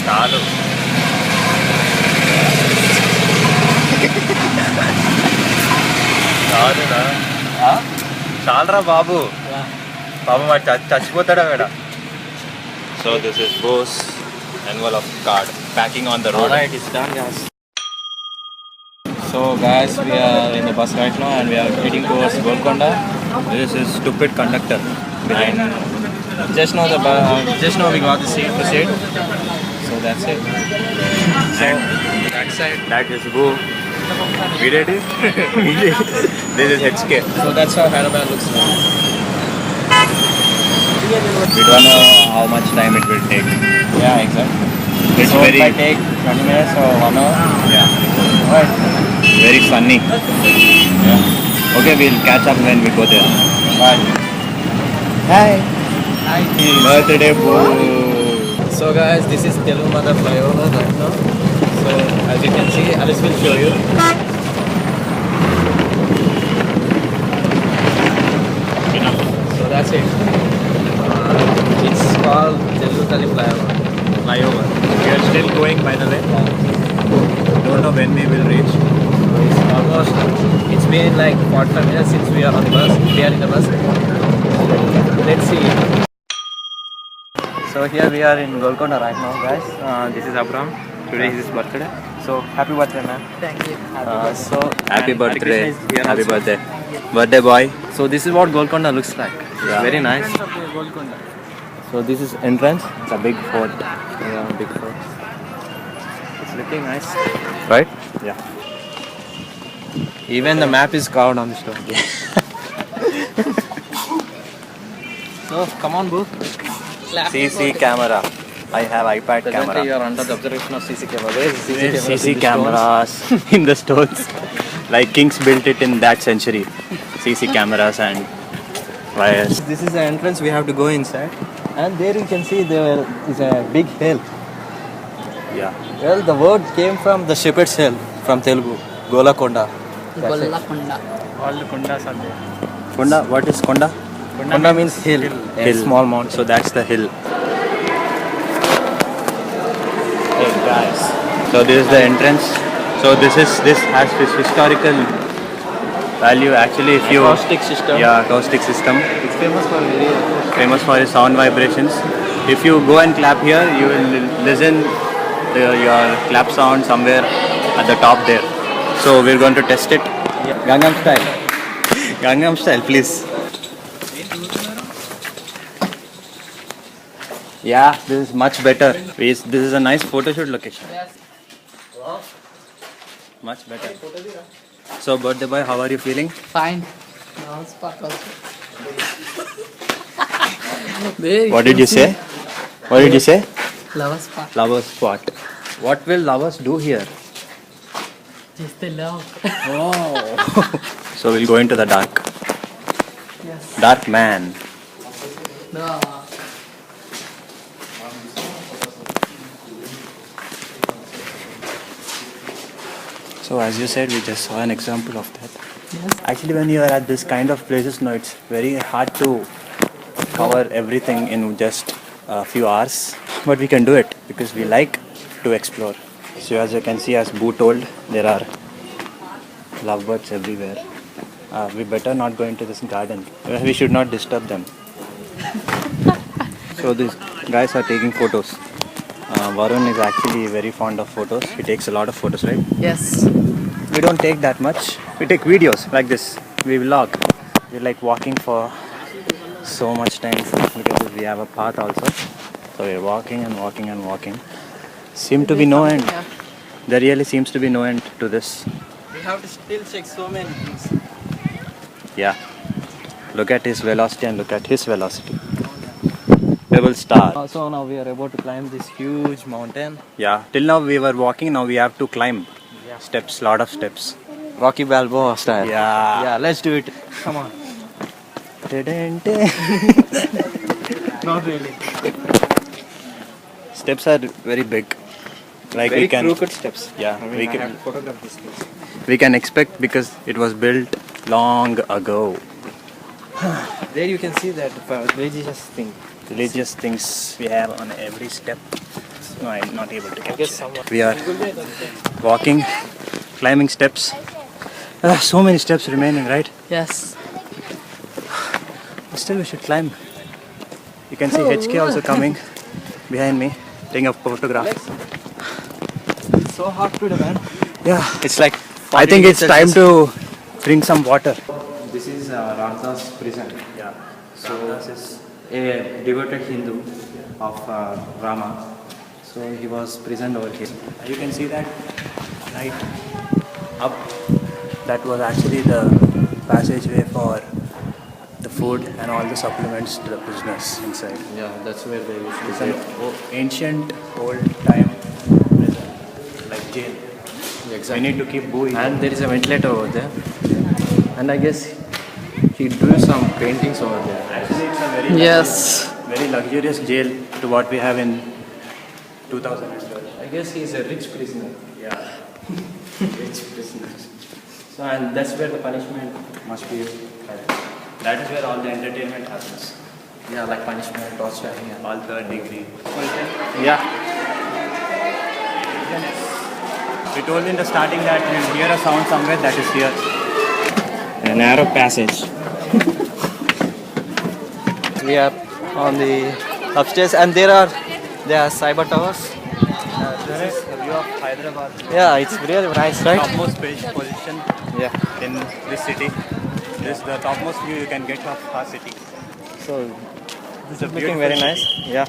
చాలు చాలురా చాలరా బాబు బాబు వాడు చచ్చిపోతాడా వేడ సో దిస్ ఇస్ బోస్ envelope card packing on the road. Alright, it's done, guys. So guys, we are in the bus right now and we are heading towards Golconda. This is stupid conductor behind. Just now we got the seat to sit. So that's it. So that side. That is go. We did it. This is HK. So that's how Hyderabad looks like. We don't know how much time it will take. Yeah, exactly. It's so very. It might take 20 minutes or 1 hour. Yeah. Right. Very funny. Yeah. Okay, we'll catch up when we go there. Bye. Hi. Hi. Birthday boo. So guys, this is Telumada flyover right now. So as you can see, Alice will show you. So that's it. It's called Telumada flyover. We are still going, by the way. Don't know when we will reach. It's almost. It's been like 45 minutes since we are on the bus. We are in the bus. Let's see. So here we are in Golconda right now, guys. This is Abraham. Today is his birthday. So happy birthday, man. Thank you. Happy and birthday. Hare Krishna is here Happy also. birthday. Birthday boy. So this is what Golconda looks like. Yeah. Very nice. So this is entrance. It's a big fort. Yeah, big fort. It's looking nice. Right? Yeah. Even the map is carved on the stone. So come on, boo. CC camera. I have iPad Presently you camera. are under the observation of CC camera. Where is the CC camera? CC cameras in the stones. Like kings built it in that century. CC cameras and wires. This is the entrance. We have to go inside. And there you can see there is a big hill. Yeah. Well, the word came from the shepherd's hill from Telugu, Golakonda. That's it. Gollakonda. All the kondas are there. Konda, what is Konda? Konda means hill, a Hill. small mountain. So that's the hill. Hey guys. So this is the entrance. So this has this historical value. Actually, if you Acoustic system. yeah, acoustic system. It's famous for Famous for its sound vibrations. If you go and clap here, you will listen to your clap sound somewhere at the top there. So we're going to test it. Gangnam style. Gangnam style, please. Yeah, this is much better. This is a nice photo shoot location. Yes. Much better. So birthday boy, how are you feeling? Fine. Now spot also. There What did can you see say? What did you say? Flower spot. Lovers spot. What will lovers do here? Just the love. So we'll go into the dark. Yes. Dark man. No. So as you said, we just saw an example of that. Yes. Actually, when you are at this kind of places, no, it's very hard to cover everything in just a few hours. But we can do it because we like to explore. So as you can see, as Boo told, there are lovebirds everywhere. We better not go into this garden. We should not disturb them. So these guys are taking photos. Varun is actually very fond of photos. He takes a lot of photos, right? Yes. We don't take that much. We take videos like this. We vlog. We're like walking for so much time. Look at this. We have a path also. So we're walking and walking and walking. Seem to be no end. Yeah. There really seems to be no end to this. We have to still check so many things. Yeah. Look at his velocity and look at his velocity. Pebble star. So now we are about to climb this huge mountain. Yeah. Till now we were walking. Now we have to climb. Yeah. Steps. Lot of steps. Rocky Balboa style. Yeah. Yeah, let's do it. Come on. Not really. Steps are very big. Like Very we can. crooked steps. Yeah. I mean, we I can. have to photograph this place. We can expect because it was built long ago. There you can see that religious thing. Religious things we have on every step. No, I'm not able to I capture guess it. someone. We are walking, climbing steps. So many steps remaining, right? Yes. Still, we should climb. You can see HK also coming behind me, taking a photograph. So hot today, man. Yeah, It's like. I think it's time to drink some water. This is Ramdas prison. Yeah. So a devoted Hindu of Rama. So he was prisoned over here. You can see that right up. That was actually the passageway for the food and all the supplements to the prisoners inside. Yeah, that's where they used to It's stay. an ancient, old time prison, like jail. We need to keep Boo. And there is a ventilator over there. And I guess he drew some paintings over there. Actually, it's a very Yes. very luxurious jail to what we have in 2012. I guess he is a rich prisoner. Yeah, rich prisoners. So and that's where the punishment must be. That is where all the entertainment happens. Yeah, like punishment, torture. Yeah. All third degree. Yeah. We told in the starting that we'll hear a sound somewhere that is here. A narrow passage. We are on the upstairs, and there are cyber towers. There is a view of Hyderabad. Yeah, it's really nice, right? Topmost position Yeah. in this city. This is the topmost view you can get of our city. So It's a looking very nice. Yeah.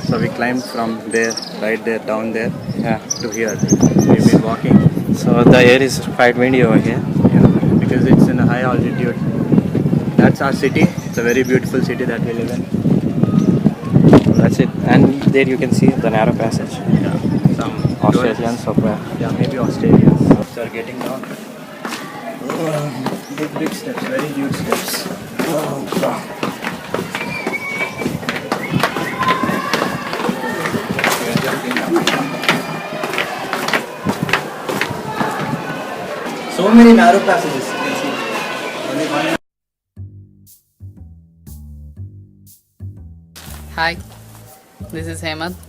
So we climbed from there, right there, down there, Yeah. to here. We've been walking, So the air is quite windy over here. because it's in a high altitude. That's our city. It's a very beautiful city that we live in. That's it. And there you can see the narrow passage. Yeah. Some Australians somewhere. Yeah, maybe Australians. So are getting down. Big steps, very huge steps. We are jumping down. So many narrow passages. You can see. Only one. Hi this is Hemant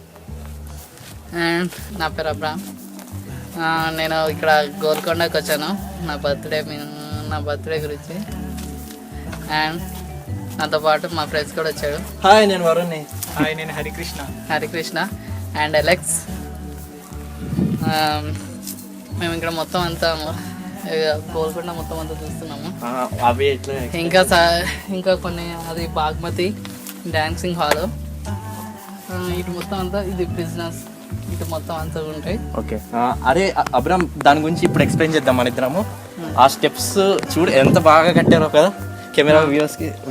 and నా పేరు Abram. నేను ఇక్కడ గోల్కొండకి వచ్చాను నా birthday గురించి. And నాతో పాటు మా ఫ్రెండ్స్ కూడా వచ్చాడు. హాయ్, నేను వరుణ్ని. Hi, నేను హరికృష్ణ. Harikrishna and Alex. మేము ఇక్కడ మొత్తం అంతా గోల్కొండ మొత్తం అంతా చూస్తున్నాము. అవి ఎట్లా? ఇంకా కొన్ని అది బాగ్మతి డాన్సింగ్ హాల్. ఇటు మొత్తం అంతా ఇది బిజినెస్, ఇటు మొత్తం అంతా ఉంటాయి. ఓకే. అరే అబ్రామ్, దాని గురించి ఇప్పుడు ఎక్స్ప్లెయిన్ చేద్దాం మన ఇద్దరము. ఆ స్టెప్స్ చూడు ఎంత బాగా కట్టారో కదా. కెమెరా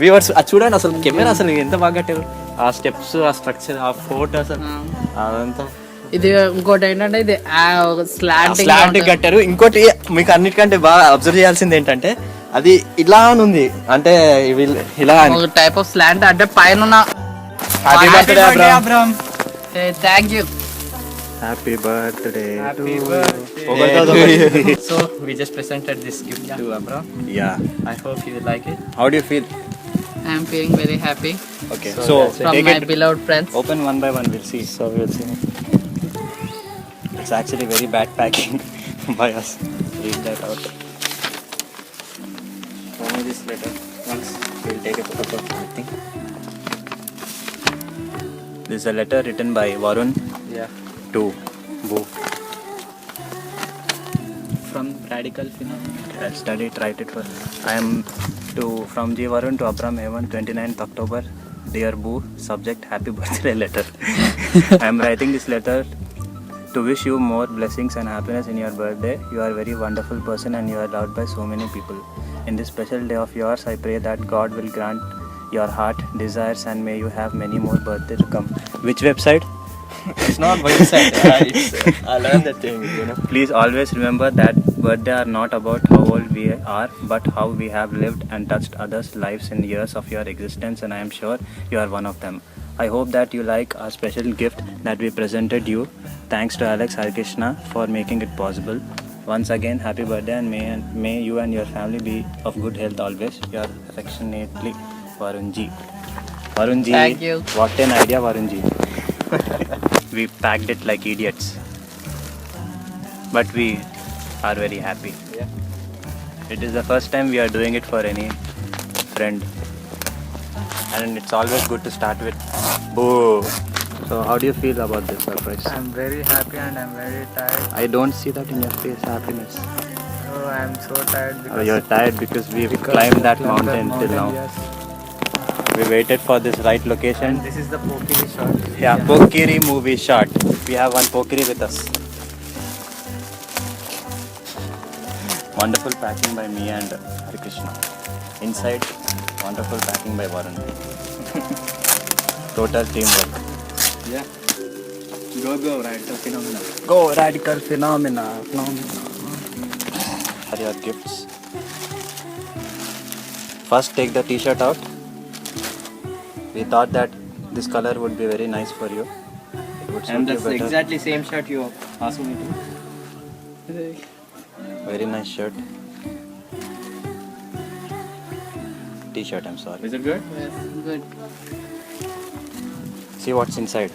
వ్యూవర్స్ అది చూడండి, అసలు కెమెరా అసలు ఎంత బాగా కట్టారు. ఆ స్టెప్స్, ఆ స్ట్రక్చర్, ఆ ఫోర్ట్, అసలు అదంతా. ఇది ఇంకోటి ఏంటంటే ఇది స్లాంట్ కట్టారు. ఇంకోటి మీకు అన్నిటికంటే బాగా అబ్జర్వ్ చేయాల్సింది ఏంటంటే అది ఇలా ఉంది, అంటే ఇలా ఒక టైప్ ఆఫ్ స్లాంట్, అంటే పైన happy birthday Abram. Thank you. Happy birthday. So we just presented this gift to Abram. Yeah. I hope you will like it. How do you feel? I'm feeling very happy Okay. So So that's it. From take my it. Beloved friends. Open one by one. We'll see. So we will see. It's actually very bad packing by us. Read that out. Show me this letter. Once we'll take a photo of everything. This is a letter written by Varun Yeah. to Boo. From Radical Film. I'll study it, write it for. I am from G Varun to Abram Heman, 29th October. Dear Boo, subject happy birthday letter. I am writing this letter to wish you more blessings and happiness in your birthday. You are a very wonderful person and you are loved by so many people. In this special day of yours, I pray that God will grant your heart desires and may you have many more birthdays to come. Which website? It's not website. I learned that thing, you know. Please always remember that birthday are not about how old we are, but how we have lived and touched others' lives in years of your existence, and I am sure you are one of them. I hope that you like our special gift that we presented you. Thanks to Alex Harikrishna for making it possible. Once again, happy birthday and may you and your family be of good health always. Your affectionately, Varunji. Varunji. Thank you. What an idea, Varunji. we packed it like idiots. But we are very happy. Yeah. It is the first time we are doing it for any friend. And it's always good to start with boo. So how do you feel about this surprise? I'm very happy and I'm very tired. I don't see that in your face, happiness. Oh, I'm so tired because Oh, you're tired because we've climbed that mountain till now. Yes. We waited for this right location. This is the Pokiri shot. Yeah, Pokiri movie shot. We have one Pokiri with us. Wonderful packing by me and Hari Krishna. Inside, wonderful packing by Varun. Total teamwork. Yeah. Go, Radical Phenomena. Go, Radical Phenomena. Are your gifts? First, take the t-shirt out. We thought that this color would be very nice for you. It would suit And you that's better. exactly same shirt you asked me to. Very nice shirt. T-shirt, I'm sorry. Is it good? Yes, good. See what's inside.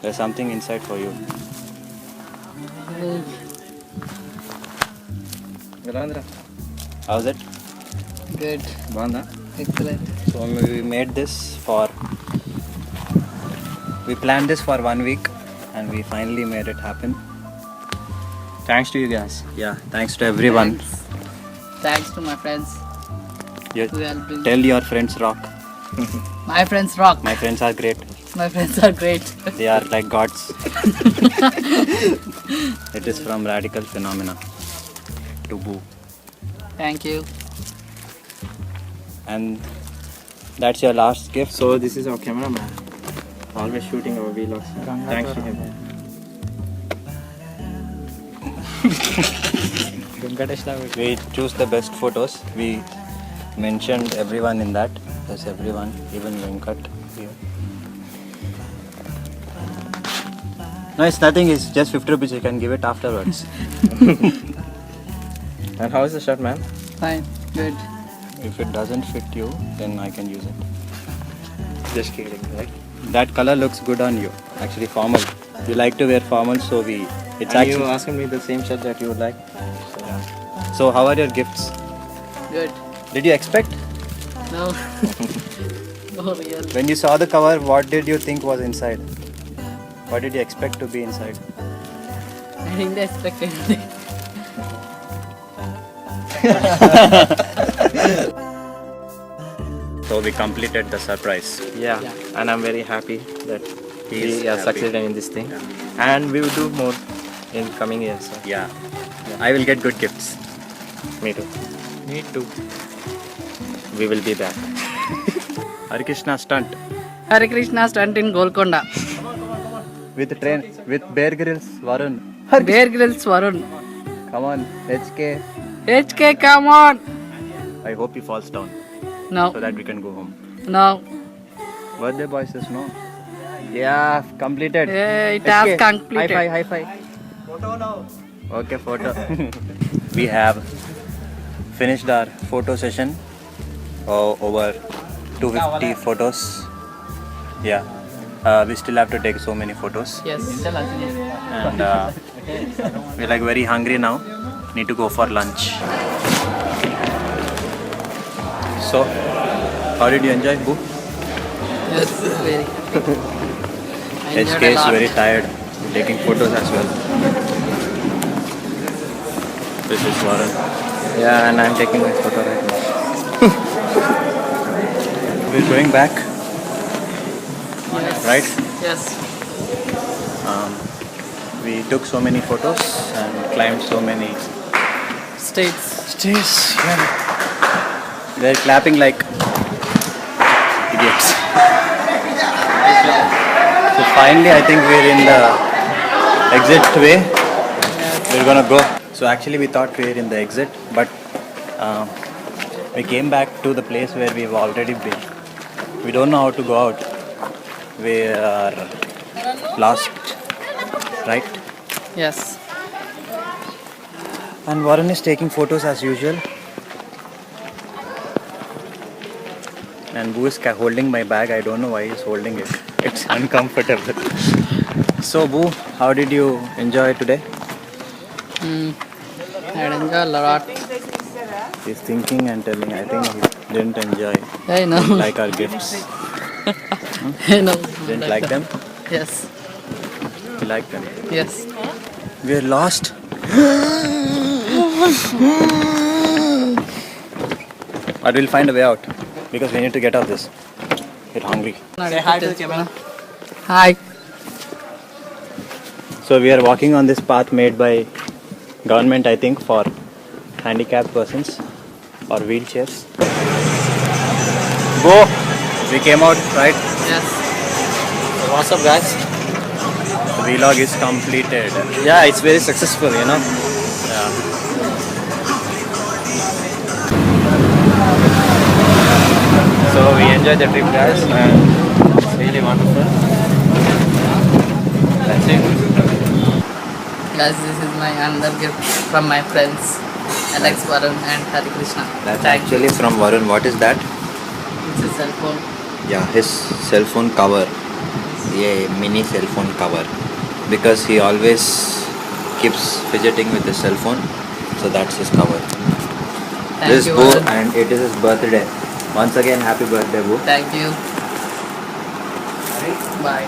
There's something inside for you. Virendra. How's it? Good. Banda. Excellent. So we made this for... We planned this for 1 week and we finally made it happen. Thanks to you guys. Yeah, thanks to everyone. Thanks to my friends You who helped me. tell your friends rock. My friends rock. My friends are great. My friends are great. They are like gods. It is from Radical Phenomena to Boo. Thank you. And that's your last gift. So this is our cameraman. Always shooting our vlogs. Thanks to him. We choose the best photos. We mentioned everyone in that. There's everyone, even Venkat here. No, it's nothing. It's just 50 rupees. You can give it afterwards. And how is the shirt, man? Fine. Good. If it doesn't fit you, then I can use it. Just kidding, right? That color looks good on you. Actually, formal. You like to wear formal, so we. It's And you actually. asking me the same shirt that you would like. So, yeah. So, how are your gifts? Good. Did you expect? No. Oh, real. When you saw the cover, what did you think was inside? What did you expect to be inside? I didn't expect anything. So we completed the surprise. Yeah. And I'm very happy that He is we are happy. succeeded in this thing. And we will do more in coming years. So. Yeah. I will get good gifts. Me too. Me too. We will be back. Hari Krishna stunt Hare Krishna stunt in Golconda. with train with Bear Grylls Varun. Bear Grylls Varun. Come on, HK. HK, come on. I hope he falls down so No. that we can go home. No. Birthday boy says no. Yeah, completed. Yeah, it has HK, completed. High five. Photo now. Okay, photo. We have finished our photo session. Over 250 photos. Yeah. We still have to take so many photos. Yes. And we're like very hungry now. Need to go for lunch. So, how did you enjoy, Boo? Yes, very. I enjoyed HK a is lot. very tired. Taking photos as well. This is Varun. Yeah, and I'm taking my photo right now. We're going back, Yes. right? Yes. We took so many photos and climbed so many States. stairs. Yeah. They're clapping like idiots. So finally, I think we're in the exit way. We're gonna go. So actually, we thought we were in the exit, but we came back to the place where we've already been. We don't know how to go out. We are lost, right? Yes. And Varun is taking photos as usual. And Boo is holding my bag. I don't know why he's holding it. It's uncomfortable. So Boo, how did you enjoy today? I enjoy a lot. He's thinking and telling. I think he didn't enjoy. I know. Didn't like our gifts. I know. Didn't like them. Yes. You like them. Yes. We are lost. But we'll find a way out because we need to get out of this. We're hungry. Say hi to the camera. Hi. So we are walking on this path made by government, I think, for handicapped persons or wheelchairs. Go! We came out, right? Yes. What's up, guys? The vlog is completed. Yeah, it's very successful, you know. Yeah. So we enjoyed the trip, guys, and it's really wonderful. That's it. Guys, this is my another gift from my friends Alex, Varun and Hari Krishna. That's Thank you. actually from Varun. What is that? It's a cell phone. Yeah, his cell phone cover. Yeah, mini cell phone cover. Because he always keeps fidgeting with his cell phone. So that's his cover. Thank This is you, Boo Varun. and it is his birthday. Once again, happy birthday, Boo. Thank you. Bye.